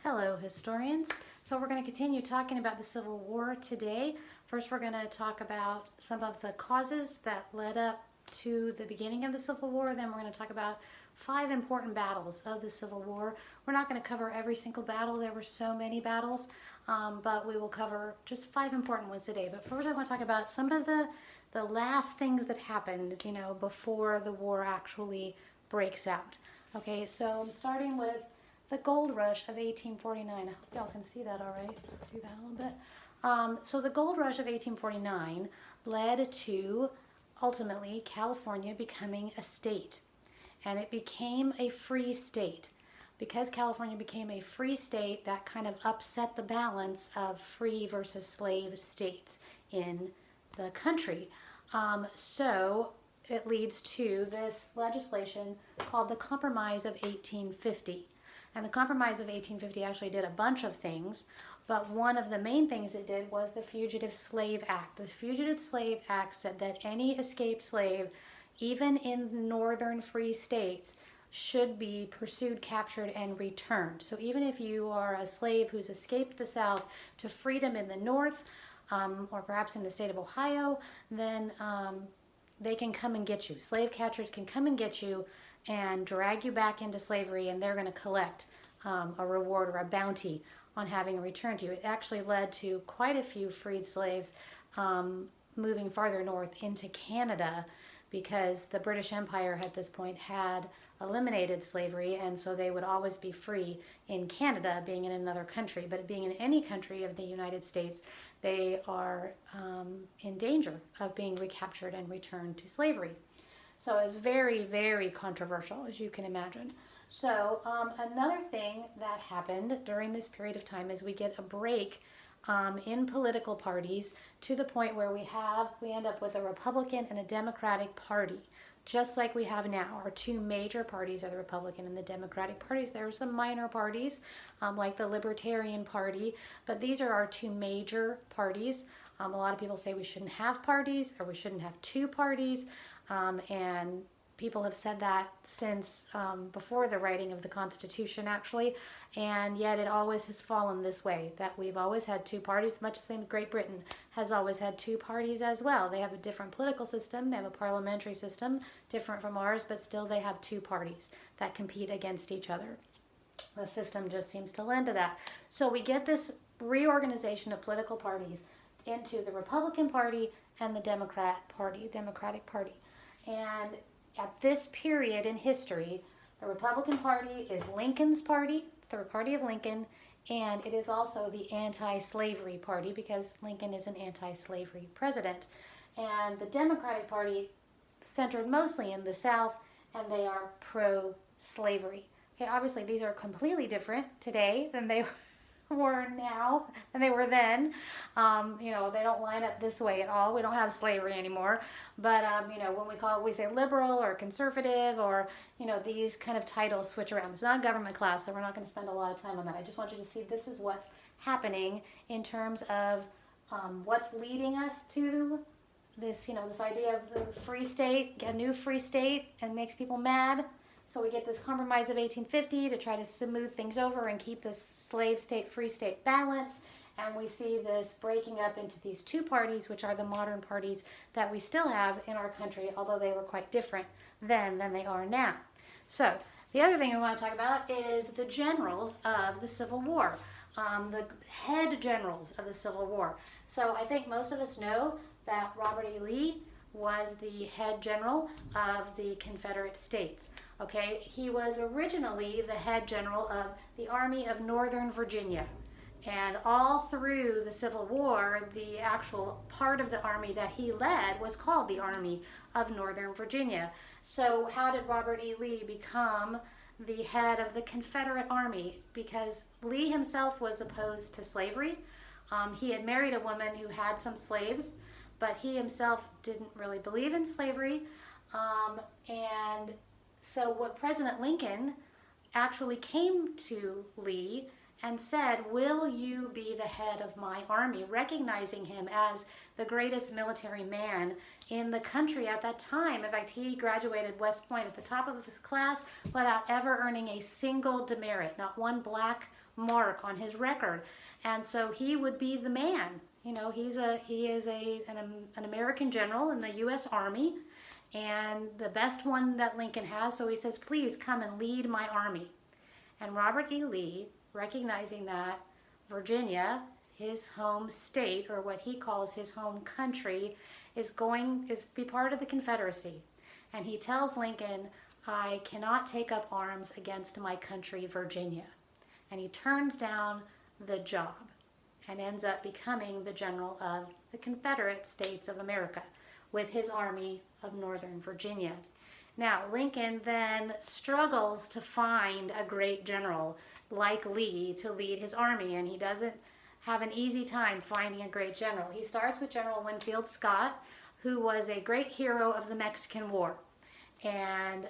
Hello, historians. So we're going to continue talking about the Civil War today. First, we're going to talk about some of the causes that led up to the beginning of the Civil War. Then we're going to talk about 5 important battles of the Civil War. We're not going to cover every single battle. There were so many battles, but we will cover just 5 important ones today. But first, I want to talk about some of the last things that happened, before the war actually breaks out. Okay, so I'm starting with the gold rush of 1849. I hope y'all can see that all right. Do that a little bit. So the gold rush of 1849 led to, ultimately, California becoming a state. And it became a free state. Because California became a free state, that kind of upset the balance of free versus slave states in the country. So it leads to this legislation called the Compromise of 1850. And the Compromise of 1850 actually did a bunch of things, but one of the main things it did was the Fugitive Slave Act. The Fugitive Slave Act said that any escaped slave, even in northern free states, should be pursued, captured, and returned. So even if you are a slave who's escaped the South to freedom in the North, or perhaps in the state of Ohio, then they can come and get you. Slave catchers can come and get you and drag you back into slavery, and they're going to collect a reward or a bounty on having a return to you. It actually led to quite a few freed slaves moving farther north into Canada, because the British Empire at this point had eliminated slavery, and so they would always be free in Canada, being in another country. But being in any country of the United States, they are in danger of being recaptured and returned to slavery. So it's very, very controversial, as you can imagine. So another thing that happened during this period of time is we get a break in political parties, to the point where we end up with a Republican and a Democratic Party, just like we have now. Our 2 major parties are the Republican and the Democratic parties. There are some minor parties, like the Libertarian Party, but these are our 2 major parties. A lot of people say we shouldn't have parties, or we shouldn't have 2 parties, and people have said that since before the writing of the Constitution, actually, and yet it always has fallen this way, that we've always had 2 parties, much the same Great Britain has always had 2 parties as well. They have a different political system, they have a parliamentary system, different from ours, but still they have 2 parties that compete against each other. The system just seems to lend to that. So we get this reorganization of political parties into the Republican Party and the Democratic Party. And at this period in history, the Republican Party is Lincoln's party. It's the party of Lincoln, and it is also the anti-slavery party, because Lincoln is an anti-slavery president. And the Democratic Party centered mostly in the South, and they are pro-slavery. Okay, obviously these are completely different today than they were now, than they were then. They don't line up this way at all. We don't have slavery anymore. But, when we say liberal or conservative, or, these kind of titles switch around. It's not a government class, so we're not going to spend a lot of time on that. I just want you to see this is what's happening in terms of what's leading us to this, this idea of the free state, a new free state, and makes people mad. So we get this Compromise of 1850 to try to smooth things over and keep this slave state, free state balance. And we see this breaking up into these 2 parties, which are the modern parties that we still have in our country, although they were quite different then than they are now. So the other thing we want to talk about is the generals of the Civil War, the head generals of the Civil War. So I think most of us know that Robert E. Lee was the head general of the Confederate States. Okay, he was originally the head general of the Army of Northern Virginia. And all through the Civil War, the actual part of the army that he led was called the Army of Northern Virginia. So how did Robert E. Lee become the head of the Confederate Army? Because Lee himself was opposed to slavery. He had married a woman who had some slaves, but he himself didn't really believe in slavery. And so what President Lincoln actually came to Lee and said, "Will you be the head of my army?" recognizing him as the greatest military man in the country at that time. In fact, he graduated West Point at the top of his class without ever earning a single demerit, not one black mark on his record. And so he would be the man. You know, he is an American general in the U.S. Army, and the best one that Lincoln has. So he says, please come and lead my army. And Robert E. Lee, recognizing that Virginia, his home state, or what he calls his home country, is be part of the Confederacy. And he tells Lincoln, I cannot take up arms against my country, Virginia. And he turns down the job and ends up becoming the general of the Confederate States of America with his army of Northern Virginia. Now, Lincoln then struggles to find a great general like Lee to lead his army, and he doesn't have an easy time finding a great general. He starts with General Winfield Scott, who was a great hero of the Mexican War. And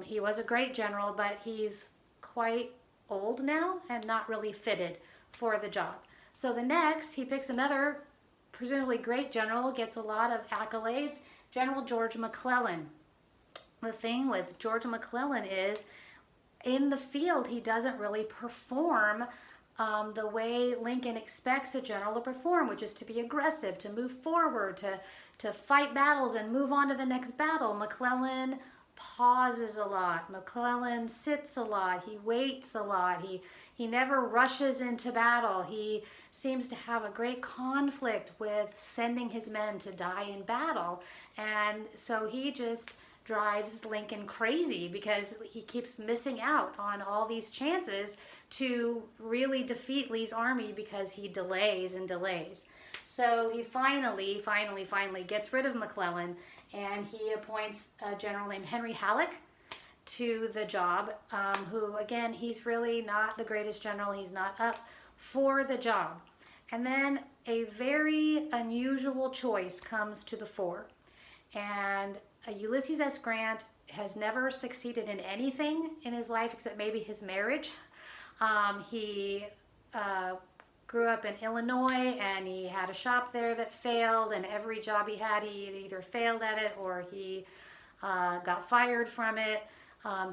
he was a great general, but he's quite old now and not really fitted for the job. So the next, he picks another presumably great general, gets a lot of accolades, General George McClellan. The thing with George McClellan is, in the field, he doesn't really perform the way Lincoln expects a general to perform, which is to be aggressive, to move forward, to fight battles and move on to the next battle. McClellan pauses a lot. McClellan sits a lot. He waits a lot. He never rushes into battle. He seems to have a great conflict with sending his men to die in battle. And so he just drives Lincoln crazy because he keeps missing out on all these chances to really defeat Lee's army because he delays and delays. So he finally gets rid of McClellan, and he appoints a general named Henry Halleck to the job, who, again, he's really not the greatest general. He's not up for the job. And then a very unusual choice comes to the fore. And Ulysses S. Grant has never succeeded in anything in his life except maybe his marriage. He grew up in Illinois, and he had a shop there that failed, and every job he had, he either failed at it or he got fired from it.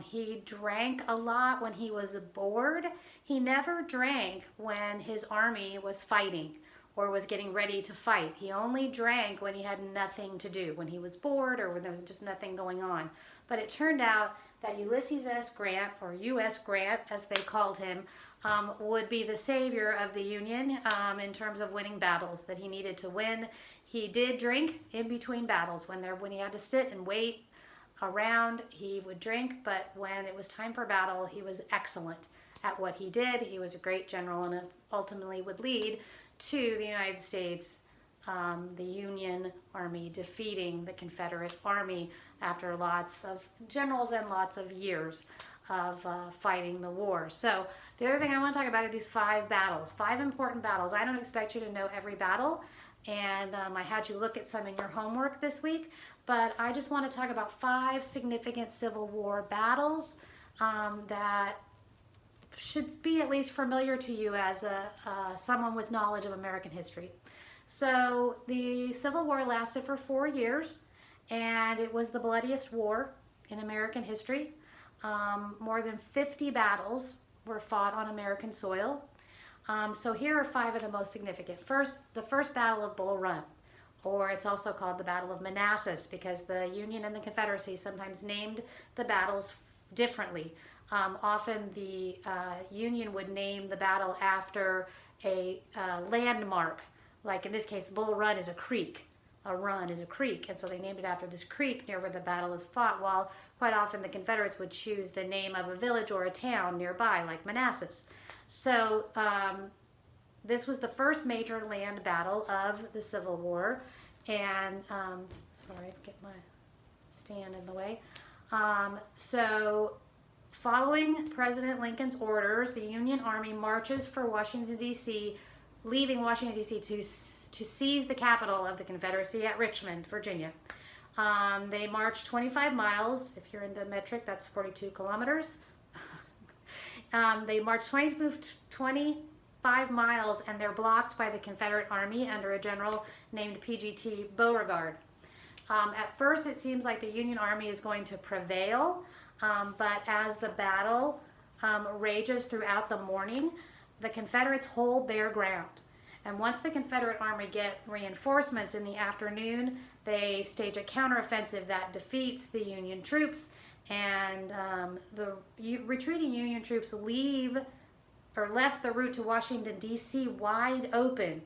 He drank a lot when he was bored. He never drank when his army was fighting or was getting ready to fight. He only drank when he had nothing to do, when he was bored or when there was just nothing going on. But it turned out that Ulysses S. Grant, or U.S. Grant as they called him, would be the savior of the Union in terms of winning battles that he needed to win. He did drink in between battles. When he had to sit and wait around, he would drink, but when it was time for battle, he was excellent at what he did. He was a great general and ultimately would lead to the United States, the Union Army defeating the Confederate Army after lots of generals and lots of years of fighting the war. So the other thing I want to talk about are these 5 battles, 5 important battles. I don't expect you to know every battle, and I had you look at some in your homework this week, but I just want to talk about 5 significant Civil War battles that should be at least familiar to you as someone with knowledge of American history. So the Civil War lasted for 4 years, and it was the bloodiest war in American history. More than 50 battles were fought on American soil. So here are 5 of the most significant. The first Battle of Bull Run, or it's also called the Battle of Manassas, because the Union and the Confederacy sometimes named the battles differently. Often the Union would name the battle after a landmark, like in this case, Bull Run is a creek. A run is a creek, and so they named it after this creek near where the battle is fought, while quite often the Confederates would choose the name of a village or a town nearby, like Manassas. So this was the first major land battle of the Civil War, and sorry, get my stand in the way. So following President Lincoln's orders, the Union Army marches for Washington, D.C., leaving Washington, D.C. to seize the capital of the Confederacy at Richmond, Virginia. They march 25 miles. If you're into metric, that's 42 kilometers. They march 25 miles, and they're blocked by the Confederate Army under a general named P.G.T. Beauregard. At first, it seems like the Union Army is going to prevail, but as the battle rages throughout the morning, the Confederates hold their ground. And once the Confederate Army get reinforcements in the afternoon, they stage a counteroffensive that defeats the Union troops. And the retreating Union troops left the route to Washington, D.C. wide open.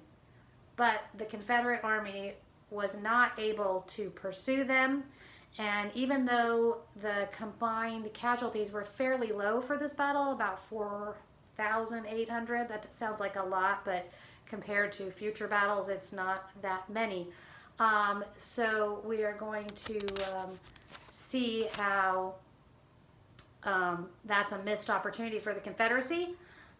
But the Confederate Army was not able to pursue them. And even though the combined casualties were fairly low for this battle, about 4,800, that sounds like a lot, but compared to future battles, it's not that many. So we are going to see how that's a missed opportunity for the Confederacy,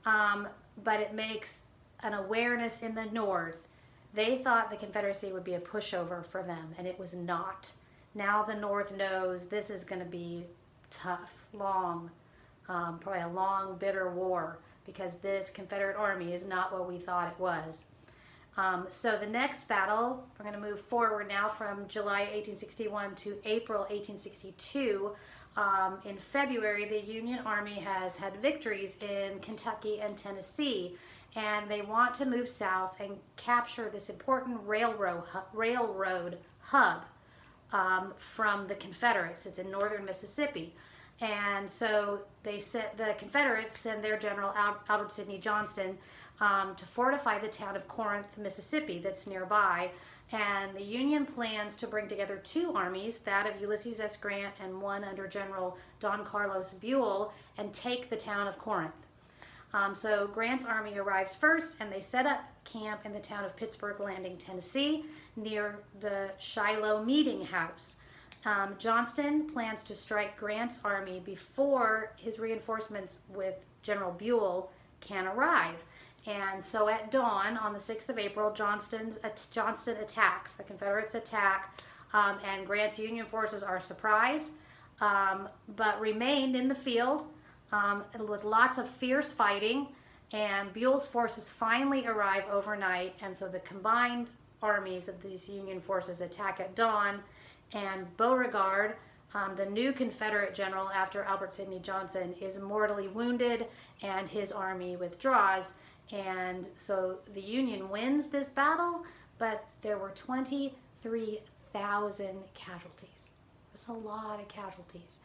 but it makes an awareness in the North. They thought the Confederacy would be a pushover for them, and it was not. Now the North knows this is going to be tough, long, probably a long, bitter war, because this Confederate Army is not what we thought it was. So the next battle, we're going to move forward now from July 1861 to April 1862. In February, the Union Army has had victories in Kentucky and Tennessee, and they want to move south and capture this important railroad hub from the Confederates. It's in northern Mississippi. And so the Confederates send their general, Albert Sidney Johnston, to fortify the town of Corinth, Mississippi, that's nearby. And the Union plans to bring together two armies, that of Ulysses S. Grant and one under General Don Carlos Buell, and take the town of Corinth. So Grant's army arrives first, and they set up camp in the town of Pittsburgh Landing, Tennessee, near the Shiloh Meeting House. Johnston plans to strike Grant's army before his reinforcements with General Buell can arrive. And so at dawn on the 6th of April, Johnston attacks. The Confederates attack, and Grant's Union forces are surprised, but remained in the field with lots of fierce fighting. And Buell's forces finally arrive overnight, and so the combined armies of these Union forces attack at dawn. And Beauregard, the new Confederate general after Albert Sidney Johnston, is mortally wounded, and his army withdraws. And so the Union wins this battle, but there were 23,000 casualties. That's a lot of casualties.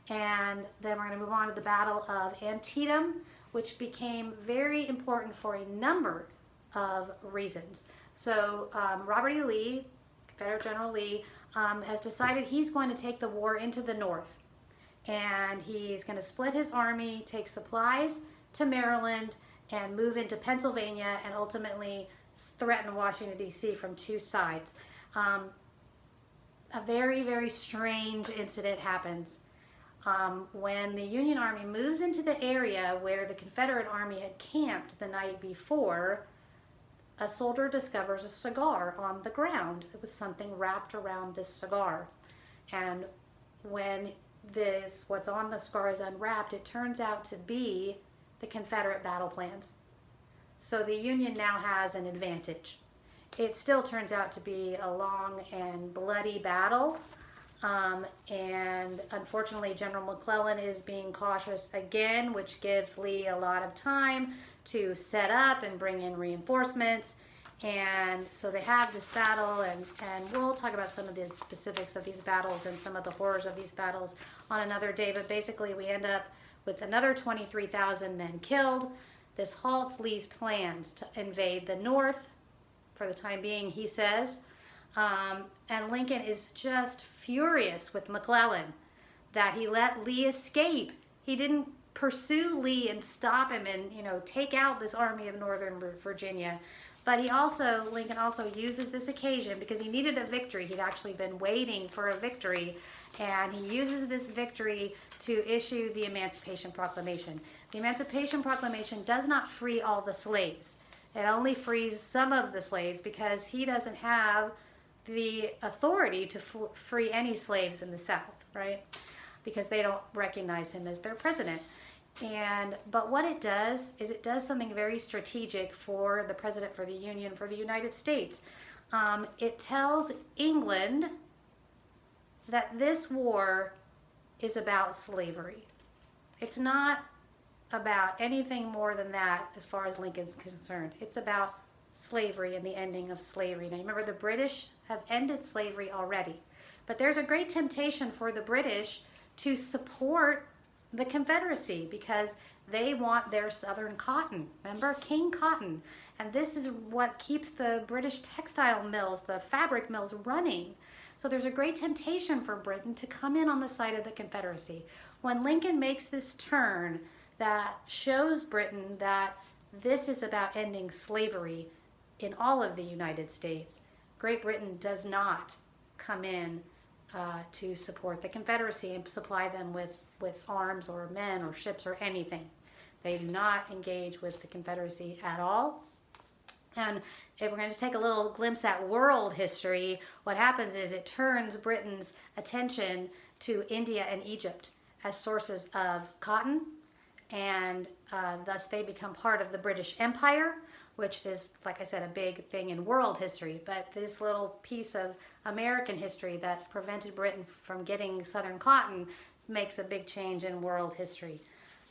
And then we're going to move on to the Battle of Antietam, which became very important for a number of reasons. So Robert E. Lee, Confederate General Lee, has decided he's going to take the war into the North. And he's going to split his army, take supplies to Maryland, and move into Pennsylvania, and ultimately threaten Washington, D.C. from two sides. A very, very strange incident happens. When the Union Army moves into the area where the Confederate Army had camped the night before, a soldier discovers a cigar on the ground with something wrapped around this cigar. And when what's on the cigar is unwrapped, it turns out to be the Confederate battle plans. So the Union now has an advantage. It still turns out to be a long and bloody battle. And unfortunately, General McClellan is being cautious again, which gives Lee a lot of time to set up and bring in reinforcements. And so they have this battle, and we'll talk about some of the specifics of these battles and some of the horrors of these battles on another day. But basically, we end up with another 23,000 men killed. This halts Lee's plans to invade the North for the time being, he says. And Lincoln is just furious with McClellan that he let Lee escape. He didn't pursue Lee and stop him and, take out this army of Northern Virginia. But Lincoln also uses this occasion because he needed a victory. He'd actually been waiting for a victory, and he uses this victory to issue the Emancipation Proclamation. The Emancipation Proclamation does not free all the slaves. It only frees some of the slaves because he doesn't have the authority to free any slaves in the South, right? Because they don't recognize him as their president. But what it does is it does something very strategic for the president for the Union, for the United States. It tells England that this war is about slavery. It's not about anything more than that as far as Lincoln's concerned. It's about slavery and the ending of slavery. Now, remember, the British have ended slavery already, but there's a great temptation for the British to support the Confederacy because they want their southern cotton. Remember, King Cotton. And this is what keeps the British textile mills, the fabric mills, running. So there's a great temptation for Britain to come in on the side of the Confederacy. When Lincoln makes this turn that shows Britain that this is about ending slavery in all of the United States, Great Britain does not come in to support the Confederacy and supply them with arms or men or ships or anything. They do not engage with the Confederacy at all. And if we're going to take a little glimpse at world history, what happens is it turns Britain's attention to India and Egypt as sources of cotton, and thus they become part of the British Empire, which is, like I said, a big thing in world history. But this little piece of American history that prevented Britain from getting southern cotton makes a big change in world history.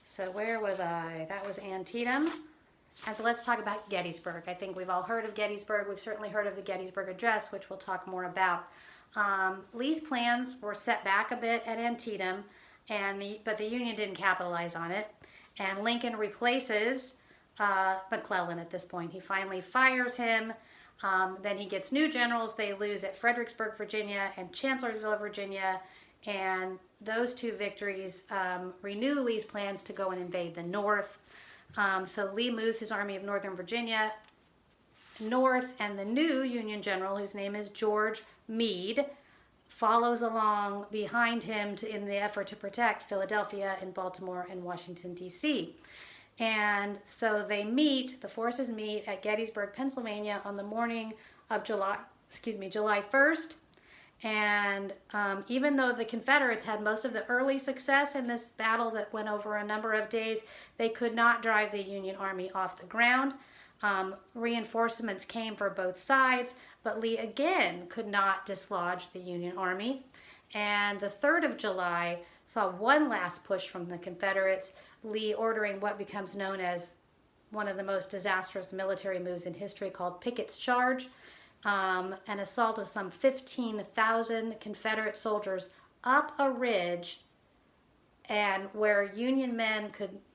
So where was I? That was Antietam. And so let's talk about Gettysburg. I think we've all heard of Gettysburg. We've certainly heard of the Gettysburg Address, which we'll talk more about. Lee's plans were set back a bit at Antietam, but the Union didn't capitalize on it. And Lincoln replaces McClellan at this point. He finally fires him. Then he gets new generals. They lose at Fredericksburg, Virginia, and Chancellorsville, Virginia. And those two victories renew Lee's plans to go and invade the North. So Lee moves his Army of Northern Virginia north, and the new Union general, whose name is George Meade, follows along behind him in the effort to protect Philadelphia and Baltimore and Washington, D.C. And so the forces meet at Gettysburg, Pennsylvania on the morning of July 1st. And even though the Confederates had most of the early success in this battle that went over a number of days, they could not drive the Union Army off the ground. Reinforcements came for both sides, but Lee again could not dislodge the Union Army. And the 3rd of July saw one last push from the Confederates, Lee ordering what becomes known as one of the most disastrous military moves in history called Pickett's Charge. An assault of some 15,000 Confederate soldiers up a ridge, and where Union men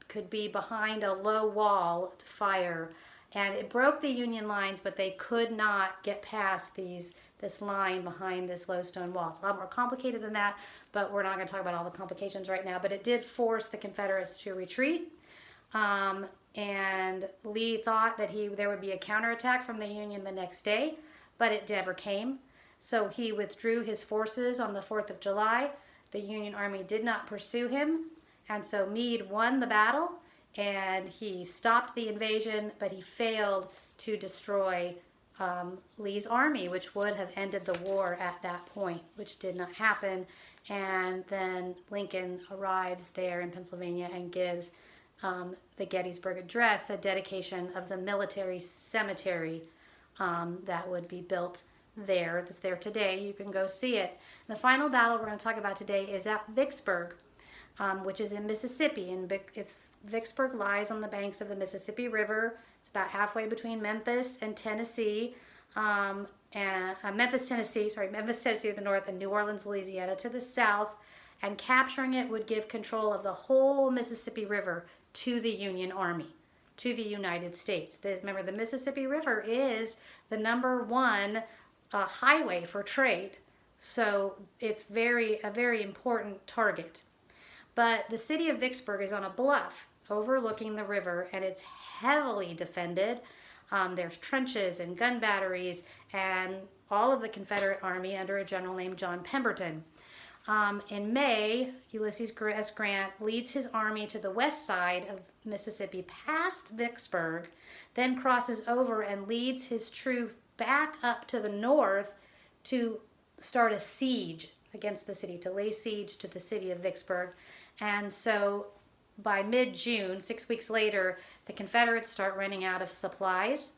could be behind a low wall to fire. And it broke the Union lines, but they could not get past this line behind this low stone wall. It's a lot more complicated than that, but we're not going to talk about all the complications right now. But it did force the Confederates to retreat. And Lee thought that there would be a counterattack from the Union the next day, but it never came. So he withdrew his forces on the 4th of July. The Union Army did not pursue him, and so Meade won the battle, and he stopped the invasion, but he failed to destroy Lee's army, which would have ended the war at that point, which did not happen. And then Lincoln arrives there in Pennsylvania and gives the Gettysburg Address, a dedication of the military cemetery that would be built there. It's there today. You can go see it. The final battle we're going to talk about today is at Vicksburg, which is in Mississippi. And Vicksburg lies on the banks of the Mississippi River. It's about halfway between Memphis and Tennessee, Memphis, Tennessee to the north, and New Orleans, Louisiana to the south. And capturing it would give control of the whole Mississippi River to the Union Army, to the United States. Remember, the Mississippi River is the #1 highway for trade, so it's a very important target. But the city of Vicksburg is on a bluff overlooking the river, and it's heavily defended. There's trenches and gun batteries, and all of the Confederate Army under a general named John Pemberton. In May, Ulysses S. Grant leads his army to the west side of Mississippi past Vicksburg, then crosses over and leads his troops back up to the north to start a siege against the city, to lay siege to the city of Vicksburg. And so by mid-June, 6 weeks later, the Confederates start running out of supplies,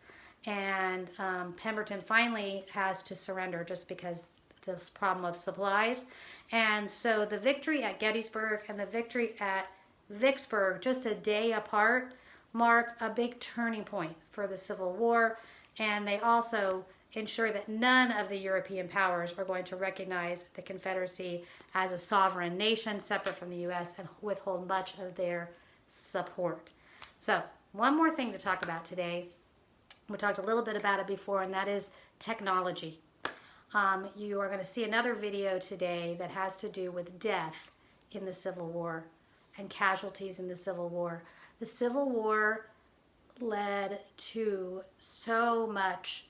and Pemberton finally has to surrender just because this problem of supplies. And so the victory at Gettysburg and the victory at Vicksburg, just a day apart, mark a big turning point for the Civil War. And they also ensure that none of the European powers are going to recognize the Confederacy as a sovereign nation separate from the U.S. and withhold much of their support. So, one more thing to talk about today. We talked a little bit about it before, and that is technology. You are going to see another video today that has to do with death in the Civil War and casualties in the Civil War. The Civil War led to so much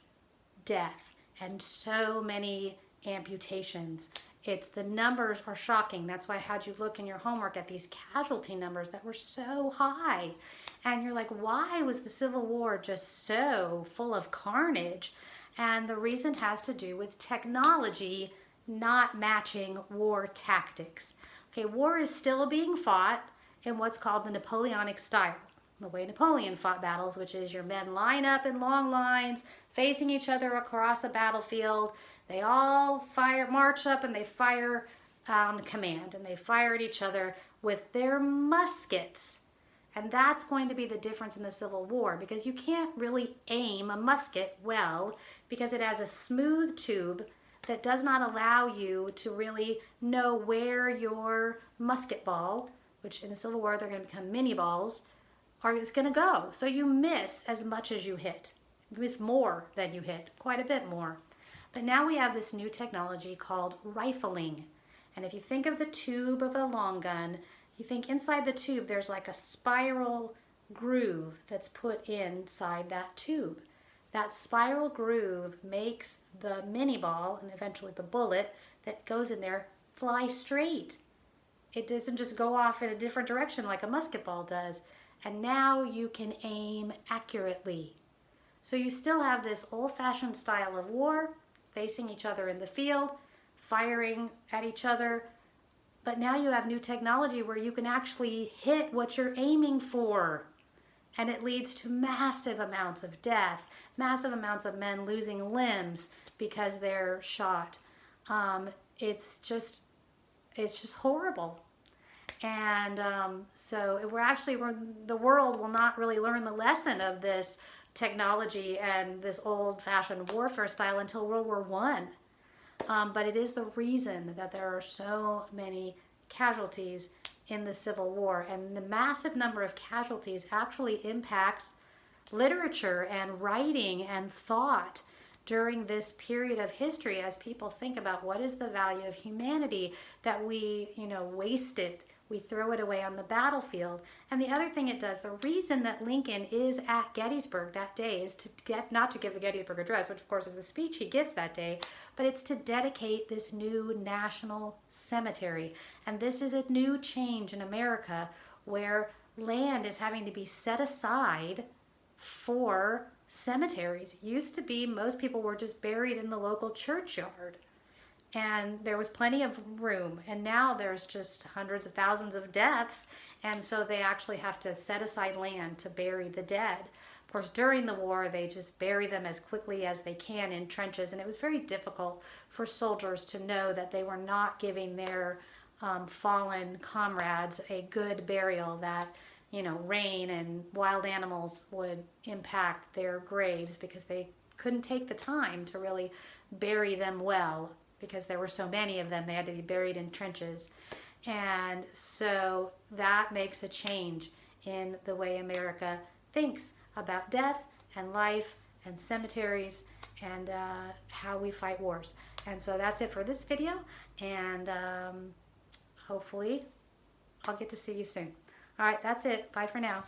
death and so many amputations. The numbers are shocking. That's why I had you look in your homework at these casualty numbers that were so high. And you're like, why was the Civil War just so full of carnage? And the reason has to do with technology not matching war tactics. Okay, war is still being fought in what's called the Napoleonic style. The way Napoleon fought battles, which is your men line up in long lines, facing each other across a battlefield. They all march up and they fire on command, and they fire at each other with their muskets. And that's going to be the difference in the Civil War, because you can't really aim a musket well because it has a smooth tube that does not allow you to really know where your musket ball, which in the Civil War they're going to become mini balls, is going to go. So you miss as much as you hit. You miss more than you hit, quite a bit more. But now we have this new technology called rifling. And if you think of the tube of a long gun, you think inside the tube there's like a spiral groove that's put inside that tube. That spiral groove makes the mini ball and eventually the bullet that goes in there fly straight. It doesn't just go off in a different direction like a musket ball does. And now you can aim accurately. So you still have this old-fashioned style of war, facing each other in the field, firing at each other, but now you have new technology where you can actually hit what you're aiming for. And it leads to massive amounts of death, massive amounts of men losing limbs because they're shot. It's just horrible. And so the world will not really learn the lesson of this technology and this old-fashioned warfare style until World War I. But it is the reason that there are so many casualties in the Civil War. And the massive number of casualties actually impacts literature and writing and thought during this period of history as people think about what is the value of humanity that we, waste it. We throw it away on the battlefield. And the other thing it does, the reason that Lincoln is at Gettysburg that day is not to give the Gettysburg Address, which of course is the speech he gives that day, but it's to dedicate this new national cemetery. And this is a new change in America where land is having to be set aside for cemeteries. It used to be most people were just buried in the local churchyard. And there was plenty of room, and now there's just hundreds of thousands of deaths, and so they actually have to set aside land to bury the dead. Of course, during the war, they just bury them as quickly as they can in trenches, and it was very difficult for soldiers to know that they were not giving their fallen comrades a good burial, that rain and wild animals would impact their graves because they couldn't take the time to really bury them well. Because there were so many of them, they had to be buried in trenches. And so that makes a change in the way America thinks about death and life and cemeteries and how we fight wars. And so that's it for this video, and hopefully I'll get to see you soon. All right, that's it. Bye for now.